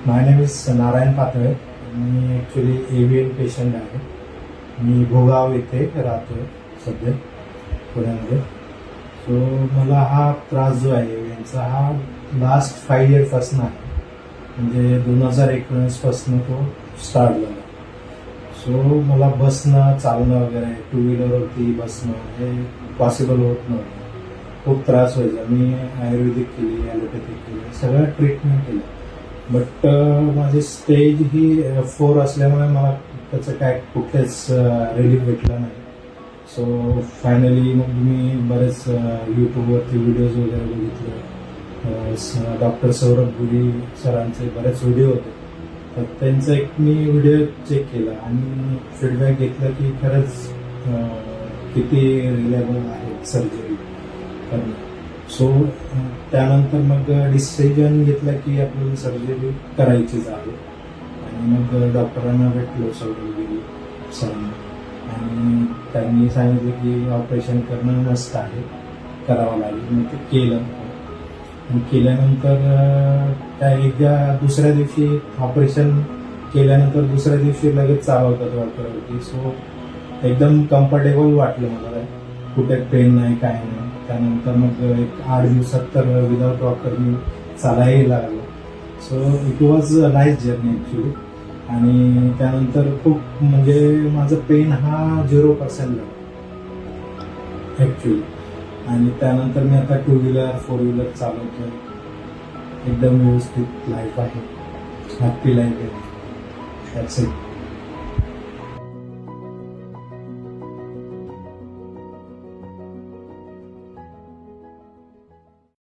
My name is Narayan Patale. मी actually AVN patient आहे. मी भोगाव येथे राहतोय सध्या पुण्यामध्ये. सो मला हा त्रास जो आहे एव्हीएनचा हा लास्ट 5 इयर्सपासून आहे. म्हणजे 2019 पासून तो स्टार्ट झाला. सो मला बसणं चालणं वगैरे 2 व्हीलरवरती बसणं हे पॉसिबल होत नव्हतं. खूप त्रास व्हायचा. मी आयुर्वेदिक केली, ॲलोपॅथिक केली, सगळं ट्रीटमेंट केलं. बट माझी स्टेज ही 4 असल्यामुळे मला त्याचं काय कुठेच रिलीफ भेटलं नाही. सो फायनली मग मी बरेच यूट्यूबवरती व्हिडिओज वगैरे बघितले. डॉक्टर सौरभ गुरी सरांचे बरेच व्हिडिओ होते. तर त्यांचा एक मी व्हिडिओ चेक केला आणि फीडबॅक घेतला की खरंच किती रिलेबल आहे सर्जरी करणं. सो त्यानंतर मग डिसिजन घेतला की आपल्याला सर्जरी करायचीच आहे. आणि मग डॉक्टरांना भेटलो सौरभ गुरी सरांना आणि त्यांनी सांगितलं की ऑपरेशन करणं मस्त आहे, करावं लागेल. मग ते केलं. आणि केल्यानंतर काय एकदा दुसऱ्या दिवशी ऑपरेशन केल्यानंतर दुसऱ्या दिवशी लगेच चालवतात वॉकरवरती. सो एकदम कम्फर्टेबल वाटलं मला. कुठे पेन नाही, काय नाही. त्यानंतर मग एक 8 दिवसात तर विदाउट वॉकर मी चालायला लागलो. So it was a nice journey actually. आणि त्यानंतर खूप म्हणजे माझं पेन हा 0% झाला ॲक्च्युली. आणि त्यानंतर मी आता 2 व्हीलर 4 व्हीलर चालवतोय. एकदम व्यवस्थित लाईफ आहे, हॅपी लाईफ आहे. That's it.